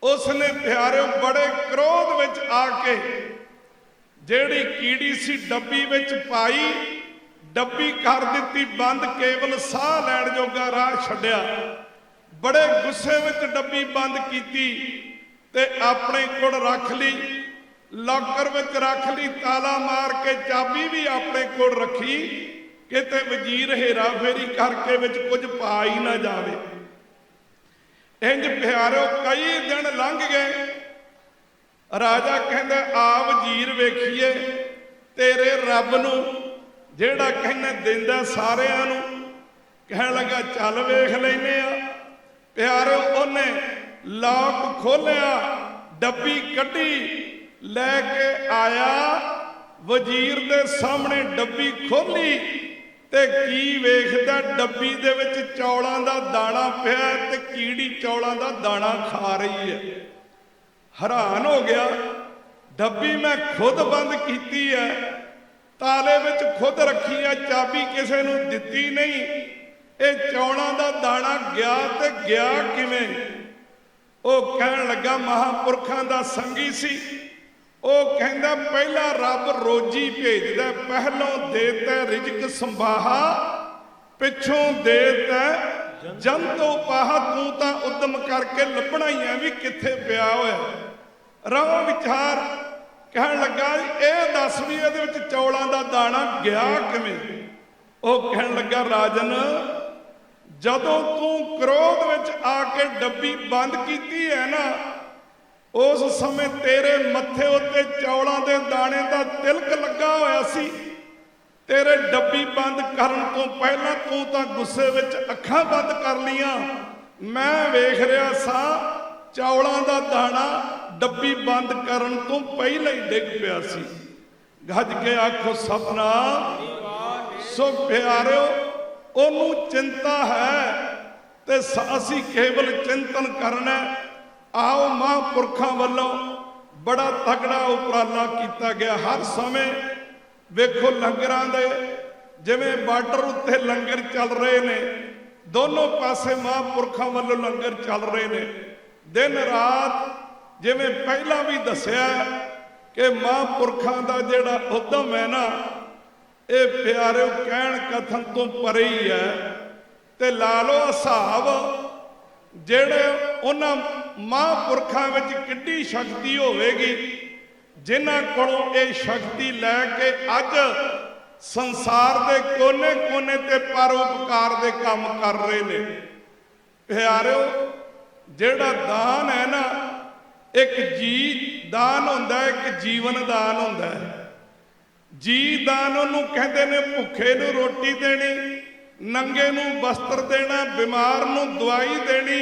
ਉਸਨੇ ਪਿਆਰਿਓ ਬੜੇ ਕ੍ਰੋਧ ਵਿੱਚ ਆ ਕੇ ਜਿਹੜੀ ਕੀੜੀ ਸੀ ਡੱਬੀ ਵਿੱਚ ਪਾਈ, ਡੱਬੀ ਕਰ ਦਿੱਤੀ ਬੰਦ, ਕੇਵਲ ਸਾਹ ਲੈਣ ਜੋਗਾ ਰਾਹ ਛੱਡਿਆ। ਬੜੇ ਗੁੱਸੇ ਵਿੱਚ ਡੱਬੀ ਬੰਦ ਕੀਤੀ ਤੇ ਆਪਣੇ ਕੋਲ ਰੱਖ ਲਈ, ਲਾਕਰ ਵਿੱਚ ਰੱਖ ਲਈ, ਤਾਲਾ ਮਾਰ ਕੇ ਚਾਬੀ ਵੀ ਆਪਣੇ ਕੋਲ ਰੱਖੀ, ਕਿਤੇ ਵਜ਼ੀਰ ਹੇਰਾ ਫੇਰੀ ਕਰਕੇ ਵਿੱਚ ਕੁਝ ਪਾ ਹੀ ਨਾ ਜਾਵੇ। ਇੰਜ ਪਿਆਰਿਓ ਕਈ ਦਿਨ ਲੰਘ ਗਏ। ਰਾਜਾ ਕਹਿੰਦਾ ਆ ਵਜ਼ੀਰ ਵੇਖੀਏ ਤੇਰੇ ਰੱਬ ਨੂੰ ਜਿਹੜਾ ਕਹਿੰਦਾ ਦਿੰਦਾ ਸਾਰਿਆਂ ਨੂੰ। ਕਹਿਣ ਲੱਗਾ ਚੱਲ ਵੇਖ ਲੈਨੇ ਆ। ਪਿਆਰਿਓ ਉਹਨੇ ਲੌਕ ਖੋਲਿਆ, ਡੱਬੀ ਕੱਢੀ, ਲੈ ਕੇ ਆਇਆ, ਵਜ਼ੀਰ ਦੇ ਸਾਹਮਣੇ ਡੱਬੀ ਖੋਲੀ ਤੇ ਕੀ ਵੇਖਦਾ, ਡੱਬੀ ਦੇ ਵਿੱਚ ਚੌਲਾਂ ਦਾ ਦਾਣਾ ਪਿਆ ਤੇ ਕੀੜੀ ਚੌਲਾਂ ਦਾ ਦਾਣਾ ਖਾ ਰਹੀ ਹੈ। ਹੈਰਾਨ ਹੋ ਗਿਆ, ਡੱਬੀ ਮੈਂ ਖੁਦ ਬੰਦ ਕੀਤੀ ਹੈ, ਤਾਲੇ ਵਿੱਚ ਖੁਦ ਰੱਖੀ ਹੈ, ਚਾਬੀ ਕਿਸੇ ਨੂੰ ਦਿੱਤੀ ਨਹੀਂ, ਇਹ ਚੌਲਾਂ ਦਾ ਦਾਣਾ ਗਿਆ ਤੇ ਗਿਆ ਕਿਵੇਂ? ਉਹ ਕਹਿਣ ਲੱਗਾ ਮਹਾਂਪੁਰਖਾਂ ਦਾ ਸੰਗੀ ਸੀ। ਉਹ ਕਹਿੰਦਾ ਪਹਿਲਾਂ ਰੱਬ ਰੋਜੀ ਭੇਜਦਾ, ਪਹਿਲੋਂ ਦੇਤਾ ਰਿਜ਼ਕ ਸੰਭਾਹਾ, ਪਿੱਛੋਂ ਦੇਤਾ ਜੰਤੂ ਪਾਹਾ। ਤੂੰ ਤਾਂ ਉਦਮ ਕਰਕੇ ਲੱਭਣਾ ਹੀ ਆ ਵੀ ਕਿੱਥੇ ਪਿਆ ਹੋਇਆ। ਰਾਹ ਵਿਚਾਰ ਕਹਿਣ ਲੱਗਾ ਇਹ ਦੱਸ ਵੀ ਇਹਦੇ ਵਿੱਚ ਚੌਲਾਂ ਦਾ ਦਾਣਾ ਗਿਆ ਕਿਵੇਂ? ਉਹ ਕਹਿਣ ਲੱਗਾ ਰਾਜਨ, ਜਦੋਂ ਤੂੰ ਕ੍ਰੋਧ ਵਿੱਚ ਆ ਕੇ ਡੱਬੀ ਬੰਦ ਕੀਤੀ ਹੈ ਨਾ, ਉਸ ਸਮੇਂ ਤੇਰੇ ਮੱਥੇ ਉੱਤੇ ਚੌਲਾਂ ਦੇ ਦਾਣੇ ਦਾ ਤਿਲਕ ਲੱਗਾ ਹੋਇਆ ਸੀ। ਤੇਰੇ ਡੱਬੀ ਬੰਦ ਕਰਨ ਤੋਂ ਪਹਿਲਾਂ ਤੂੰ ਤਾਂ ਗੁੱਸੇ ਵਿੱਚ ਅੱਖਾਂ ਬੰਦ ਕਰ ਲੀਆਂ। ਮੈਂ ਵੇਖ ਰਿਹਾ ਸਾਂ ਚੌਲਾਂ ਦਾ ਦਾਣਾ ਡੱਬੀ ਬੰਦ ਕਰਨ ਤੋਂ ਪਹਿਲਾਂ ਹੀ ਡਿੱਗ ਪਿਆ ਸੀ। ਗੱਜ ਕੇ ਆਖੋ ਸਤਨਾਮ। ਸੋ ਪਿਆਰਿਓ, ਉਹਨੂੰ ਚਿੰਤਾ ਹੈ ਤੇ ਅਸੀਂ ਕੇਵਲ ਚਿੰਤਨ ਕਰਨਾ। ਆਓ ਮਹਾਂਪੁਰਖਾਂ ਵੱਲੋਂ ਬੜਾ ਤਗੜਾ ਉਪਰਾਲਾ ਕੀਤਾ ਗਿਆ। ਹਰ ਸਮੇਂ ਵੇਖੋ ਲੰਗਰਾਂ ਦੇ, ਜਿਵੇਂ ਬਾਰਡਰ ਉੱਤੇ ਲੰਗਰ ਚੱਲ ਰਹੇ ਨੇ, ਦੋਨੋਂ ਪਾਸੇ ਮਹਾਂਪੁਰਖਾਂ ਵੱਲੋਂ ਲੰਗਰ ਚੱਲ ਰਹੇ ਨੇ ਦਿਨ ਰਾਤ। ਜਿਵੇਂ ਪਹਿਲਾਂ ਵੀ ਦੱਸਿਆ ਕਿ ਮਹਾਂਪੁਰਖਾਂ ਦਾ ਜਿਹੜਾ ਉਦਮ ਹੈ ਨਾ, ਇਹ ਪਿਆਰਿਓ ਕਹਿਣ ਕਥਨ ਤੋਂ ਪਰੇ ਹੀ ਹੈ। ਤੇ ਲਾ ਲਓ ਹਿਸਾਬ, ਜਿਹੜੇ ਉਹਨਾਂ ਮਹਾਂਪੁਰਖਾਂ ਵਿੱਚ ਕਿੱਡੀ ਸ਼ਕਤੀ ਹੋਵੇਗੀ, ਜਿਨ੍ਹਾਂ ਕੋਲੋਂ ਇਹ ਸ਼ਕਤੀ ਲੈ ਕੇ ਅੱਜ ਸੰਸਾਰ ਦੇ ਕੋਨੇ-ਕੋਨੇ ਤੇ ਪਰਉਪਕਾਰ ਦੇ ਕੰਮ ਕਰ ਰਹੇ ਨੇ। ਪਿਆਰਿਓ, ਜਿਹੜਾ ਦਾਨ ਹੈ ਨਾ, ਇੱਕ ਜੀ ਦਾਨ ਹੁੰਦਾ ਹੈ, ਇੱਕ ਜੀਵਨ ਦਾਨ ਹੁੰਦਾ ਹੈ। ਜੀ ਦਾਨ ਉਹਨੂੰ ਕਹਿੰਦੇ ਨੇ ਭੁੱਖੇ ਨੂੰ ਰੋਟੀ ਦੇਣੀ, ਨੰਗੇ ਨੂੰ ਵਸਤਰ ਦੇਣਾ, ਬਿਮਾਰ ਨੂੰ ਦਵਾਈ ਦੇਣੀ,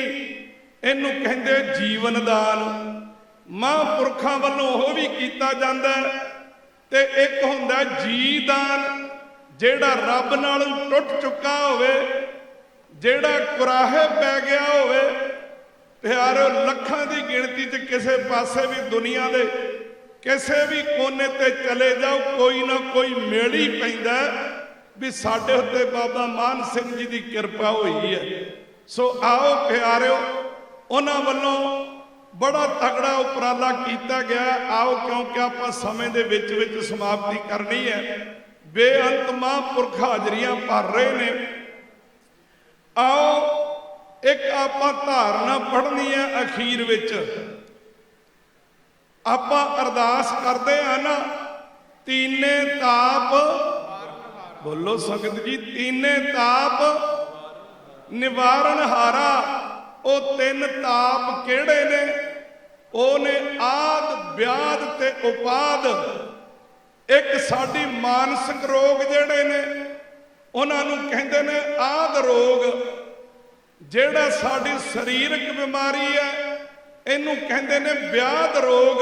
ਇਹਨੂੰ ਕਹਿੰਦੇ ਜੀਵਨ ਦਾਨ। ਮਹਾਂਪੁਰਖਾਂ ਵੱਲੋਂ ਉਹ ਵੀ ਕੀਤਾ ਜਾਂਦਾ ਹੈ। ਤੇ ਇੱਕ ਹੁੰਦਾ ਜੀ ਦਾਨ, ਜਿਹੜਾ ਰੱਬ ਨਾਲੋਂ ਟੁੱਟ ਚੁੱਕਾ ਹੋਵੇ, ਜਿਹੜਾ ਕੁਰਾਹੇ ਪੈ ਗਿਆ ਹੋਵੇ। ਪਿਆਰਿਓ, ਲੱਖਾਂ ਦੀ ਗਿਣਤੀ 'ਚ ਕਿਸੇ ਪਾਸੇ ਵੀ ਦੁਨੀਆ ਦੇ ਕਿਸੇ ਵੀ ਕੋਨੇ ਤੇ ਚਲੇ ਜਾਓ, ਕੋਈ ਨਾ ਕੋਈ ਮੇਲ ਹੀ ਪੈਂਦਾ ਵੀ ਸਾਡੇ ਉੱਤੇ ਬਾਬਾ ਮਾਨ ਸਿੰਘ ਜੀ ਦੀ ਕਿਰਪਾ ਹੋਈ ਹੈ। ਸੋ ਆਓ ਪਿਆਰਿਓ, ਉਹਨਾਂ ਵੱਲੋਂ ਬੜਾ ਤਗੜਾ ਉਪਰਾਲਾ ਕੀਤਾ ਗਿਆ। ਆਓ, ਕਿਉਂਕਿ ਆਪਾਂ ਸਮੇਂ ਦੇ ਵਿੱਚ ਸਮਾਪਤੀ ਕਰਨੀ ਹੈ। ਬੇਅੰਤ ਮਹਾਂਪੁਰਖ ਹਾਜ਼ਰੀਆਂ ਭਰ ਰਹੇ ਨੇ। ਆਓ ਇੱਕ ਆਪਾਂ ਧਾਰਨਾ ਪੜ੍ਹਨੀ ਹੈ। ਅਖੀਰ ਵਿੱਚ ਆਪਾਂ ਅਰਦਾਸ ਕਰਦੇ ਆ ਨਾ, ਤੀਨੇ ਤਾਪ, ਬੋਲੋ ਸੰਗਤ ਜੀ, ਤੀਨੇ ਤਾਪ ਨਿਵਾਰਨ ਹਾਰਾ। ਉਹ ਤਿੰਨ ਤਾਪ ਕਿਹੜੇ ਨੇ? ਉਹ ਨੇ ਆਦ, ਵਿਆਦ ਤੇ ਉਪਾਦ। ਇੱਕ ਸਾਡੀ ਮਾਨਸਿਕ ਰੋਗ ਜਿਹੜੇ ਨੇ, ਉਹਨਾਂ ਨੂੰ ਕਹਿੰਦੇ ਨੇ ਆਦ ਰੋਗ। ਜਿਹੜਾ ਸਾਡੀ ਸਰੀਰਕ ਬਿਮਾਰੀ ਹੈ, ਇਹਨੂੰ ਕਹਿੰਦੇ ਨੇ ਵਿਆਦ ਰੋਗ।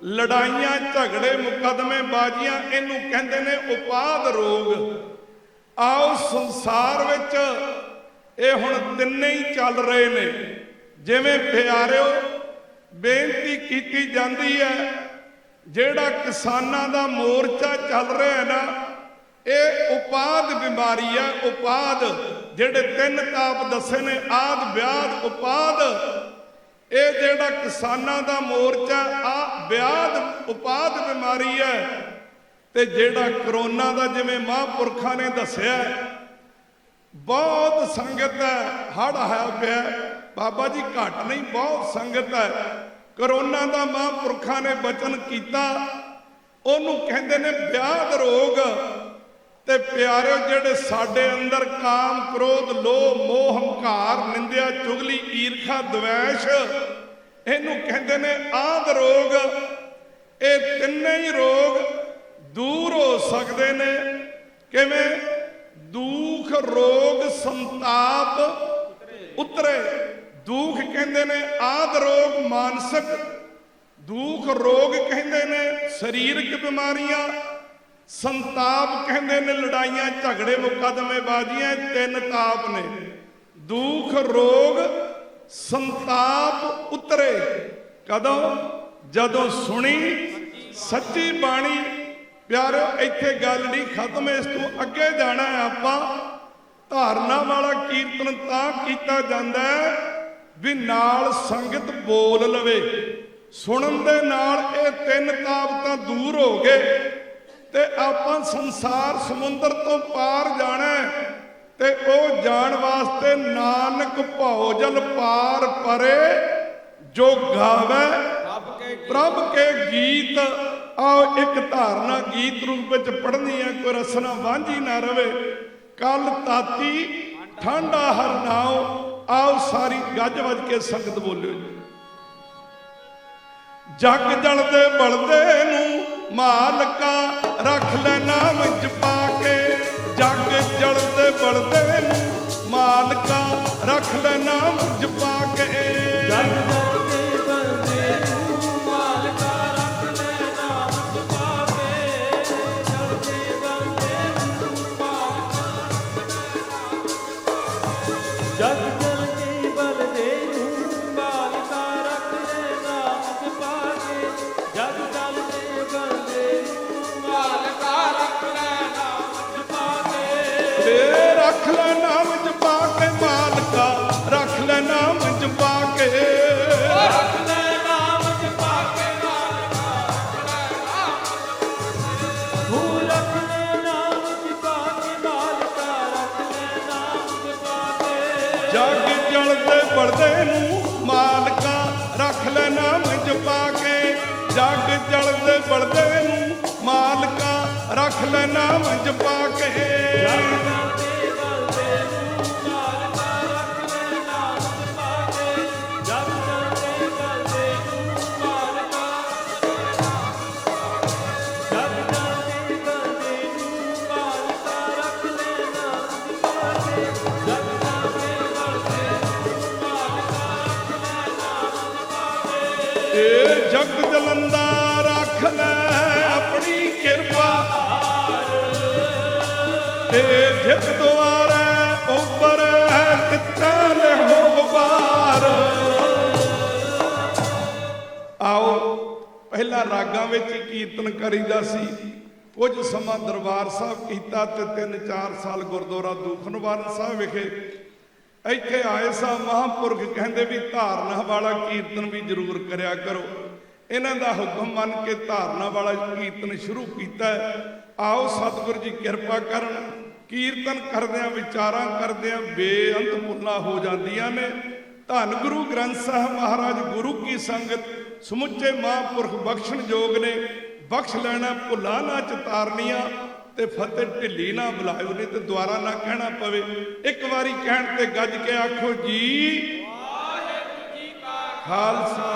ਲੜਾਈਆਂ, ਝਗੜੇ, ਮੁਕੱਦਮੇ ਬਾਜ਼ੀਆਂ, ਇਹਨੂੰ ਕਹਿੰਦੇ ਨੇ ਉਪਾਦ ਰੋਗ। ਆਓ, ਸੰਸਾਰ ਵਿੱਚ ਇਹ ਹੁਣ ਤਿੰਨੇ ਹੀ ਚੱਲ ਰਹੇ ਨੇ। ਜਿਵੇਂ ਪਿਆਰਿਓ, ਬੇਨਤੀ ਕੀਤੀ ਜਾਂਦੀ ਹੈ, ਜਿਹੜਾ ਕਿਸਾਨਾਂ ਦਾ ਮੋਰਚਾ ਚੱਲ ਰਿਹਾ ਨਾ, ਇਹ ਉਪਾਦ ਬਿਮਾਰੀ ਹੈ। ਉਪਾਦ, ਜਿਹੜੇ ਤਿੰਨ ਤਾਪ ਦੱਸੇ ਨੇ, ਆਦ, ਵਿਆਦ, ਉਪਾਦ। ਇਹ ਜਿਹੜਾ ਕਿਸਾਨਾਂ ਦਾ ਮੋਰਚਾ, ਆ ਵਿਆਦ ਉਪਾਦ ਬਿਮਾਰੀ ਹੈ। ਤੇ ਜਿਹੜਾ ਕਰੋਨਾ ਦਾ, ਜਿਵੇਂ ਮਹਾਂਪੁਰਖਾਂ ਨੇ ਦੱਸਿਆ, ਬਹੁਤ ਸੰਗਤ ਹੈ, ਹੜ੍ਹ ਆਇਆ ਪਿਆ। ਬਾਬਾ ਜੀ ਘੱਟ ਨਹੀਂ, ਬਹੁਤ ਸੰਗਤ ਹੈ। ਕਰੋਨਾ ਦਾ ਮਹਾਂਪੁਰਖਾਂ ਨੇ ਬਚਨ ਕੀਤਾ, ਉਹਨੂੰ ਕਹਿੰਦੇ ਨੇ ਵਿਆਦ ਰੋਗ। ਤੇ ਪਿਆਰਿਓ, ਜਿਹੜੇ ਸਾਡੇ ਅੰਦਰ ਕਾਮ, ਕ੍ਰੋਧ, ਲੋਭ, ਮੋਹ, ਹੰਕਾਰ, ਨਿੰਦਿਆ, ਚੁਗਲੀ, ਈਰਖਾ, ਦਵੈਸ਼, ਇਹਨੂੰ ਕਹਿੰਦੇ ਨੇ ਆਦ ਰੋਗ। ਇਹ ਤਿੰਨੇ ਹੀ ਰੋਗ ਦੂਰ ਹੋ ਸਕਦੇ ਨੇ। ਕਿਵੇਂ? ਦੁੱਖ, ਰੋਗ, ਸੰਤਾਪ ਉਤਰੇ। ਦੁੱਖ ਕਹਿੰਦੇ ਨੇ ਆਦ ਰੋਗ ਮਾਨਸਿਕ, ਦੁੱਖ ਰੋਗ ਕਹਿੰਦੇ ਨੇ ਸਰੀਰਕ ਬਿਮਾਰੀਆਂ, ਸੰਤਾਪ ਕਹਿੰਦੇ ਨੇ ਲੜਾਈਆਂ, ਝਗੜੇ, ਮੁਕੱਦਮੇ ਬਾਜ਼ੀਆਂ। ਤਿੰਨ ਤਾਪ ਨੇ, ਦੁੱਖ, ਰੋਗ, ਸੰਤਾਪ ਉਤਰੇ। ਕਦੋਂ? ਜਦੋਂ ਸੁਣੀ ਸੱਚੀ ਬਾਣੀ। ਪਿਆਰਿਓ, ਇੱਥੇ ਗੱਲ ਨਹੀਂ ਖਤਮ, ਇਸ ਤੋਂ ਅੱਗੇ ਜਾਣਾ ਹੈ ਆਪਾਂ। ਧਾਰਨਾ ਵਾਲਾ ਕੀਰਤਨ ਤਾਂ ਕੀਤਾ ਜਾਂਦਾ ਹੈ ਵੀ ਨਾਲ ਸੰਗਤ ਬੋਲ ਲਵੇ। ਸੁਣਨ ਦੇ ਨਾਲ ਇਹ ਤਿੰਨ ਤਾਪ ਤਾਂ ਦੂਰ ਹੋ ਗਏ ਤੇ ਆਪਾਂ ਸੰਸਾਰ ਸਮੁੰਦਰ ਤੋਂ ਪਾਰ ਜਾਣਾ। ਤੇ ਉਹ ਜਾਣ ਵਾਸਤੇ ਨਾਨਕ ਭਉ ਜਲ ਪਾਰ ਪਰੇ, ਜੋ ਗਾਵੇ ਪ੍ਰਭ ਕੇ ਗੀਤ। ਆਓ, ਇੱਕ ਧਾਰਨਾ ਗੀਤ ਰੂਪ ਵਿੱਚ ਪੜ੍ਹਨੀ ਹੈ, ਕੋਈ ਰਸਨਾ ਵਾਂਝੀ ਨਾ ਰਵੇ। ਕੱਲ ਤਾਤੀ ਠੰਡਾ ਹਰ ਨਾਉ। ਆਓ, ਸਾਰੀ ਗੱਜ ਵੱਜ ਕੇ ਸੰਗਤ ਬੋਲਿਓ ਜੀ। ਜਗ ਜਲਦੇ ਬਲਦੇ ਨੂੰ ਮਾਲਕਾ, ਰੱਖ ਲੈ ਨਾਮ ਜਪਾ ਕੇ। ਜਗ ਜਲਦੇ ਬਲਦੇ ਨੂੰ ਮਾਲਕਾ, ਰੱਖ ਲੈ ਨਾਮ ਜਪਾ ਕੇ। ਜਗ ਜਲਦੇ ਬਲਦੇ ਨੂੰ ਮਾਲਕਾ, ਰੱਖ ਲੈ ਨਾਮ ਜਪਾ ਕੇ। ਜਲਦੇ ਬਲਦੇ ਨੂੰ ਮਾਲਕਾ, ਜਗ ਜਲਦੇ ਬਲਦੇ ਨੂੰ ਮਾਲਕਾ, ਰੱਖ ਲੈ ਨਾਮ ਜਪਾ ਕੇ। ਜਗ ਜਲਦੇ ਬਲਦੇ ਨੂੰ ਮਾਲਕਾ, ਰੱਖ ਲੈ ਨਾਮ ਜਪਾ ਕੇ। ਤੇ ਰੱਖ ਲੈ ਨਾਮ ਜਪਾ ਕੇ। ਜਗ ਜਲਦੇ ਬਲਦੇ ਨੂੰ ਮਾਲਕਾ ਰੱਖ ਲੈ ਨਾਮ ਜਪਾ ਕੇ ਜਗ ਜਲਦੇ ਬਲਦੇ ਨੂੰ ਮਾਲਕਾ ਰੱਖ ਲੈ ਨਾਮ ਜਪਾ ਕੇ ਜਗ ਜਲੰਦਾ ਰੱਖ ਲੈ ਆਪਣੀ ਕਿਰਪਾ ਤੇ ਜਿਤ ਦੁਆਰੇ ਉੱਪਰ ਕਿੱਤਾ ਲਹੋ ਬਾਰ ਆਓ ਪਹਿਲਾਂ ਰਾਗਾਂ ਵਿੱਚ ਹੀ ਕੀਰਤਨ ਕਰੀਦਾ ਸੀ ਕੁਝ ਸਮਾਂ ਦਰਬਾਰ ਸਾਹਿਬ ਕੀਤਾ ਤੇ 3-4 ਸਾਲ ਗੁਰਦੁਆਰਾ ਦੂਖਨਿਵਾਰਨ ਸਾਹਿਬ ਵਿਖੇ ਇੱਥੇ ਆਏ ਸਾ ਮਹਾਂਪੁਰਖ ਕਹਿੰਦੇ ਵੀ ਧਾਰਨਾ ਵਾਲਾ ਕੀਰਤਨ ਵੀ ਜ਼ਰੂਰ ਕਰਿਆ ਕਰੋ ਇਹਨਾਂ ਦਾ ਹੁਕਮ ਮੰਨ ਕੇ ਧਾਰਨਾ ਵਾਲਾ ਕੀਰਤਨ ਸ਼ੁਰੂ ਕੀਤਾ ਆਓ ਸਤਿਗੁਰੂ ਜੀ ਕਿਰਪਾ ਕਰਨ ਕੀਰਤਨ ਕਰਦਿਆਂ ਵਿਚਾਰਾਂ ਕਰਦਿਆਂ ਬੇਅੰਤ ਮੁੱਲਾਂ ਹੋ ਜਾਂਦੀਆਂ ਨੇ ਧੰਨ ਗੁਰੂ ਗ੍ਰੰਥ ਸਾਹਿਬ ਮਹਾਰਾਜ ਗੁਰੂ ਕੀ ਸੰਗਤ ਸਮੁੱਚੇ ਮਹਾਂਪੁਰਖ ਬਖਸ਼ਣ ਯੋਗ ਨੇ ਬਖਸ਼ ਲੈਣਾ ਭੁੱਲਾਂ ਨਾ ਚਤਾਰਨੀਆਂ ਤੇ ਫਤਿਹ ਢਿੱਲੀ ਨਾ ਬੁਲਾਇਓ ਨਹੀਂ ਤੇ ਦੁਆਰਾ ਨਾ ਕਹਿਣਾ ਪਵੇ ਇੱਕ ਵਾਰੀ ਕਹਿਣ ਤੇ ਗੱਜ ਕੇ ਆਖੋ ਜੀ ਵਾਹਿਗੁਰੂ ਜੀ ਕਾ ਖਾਲਸਾ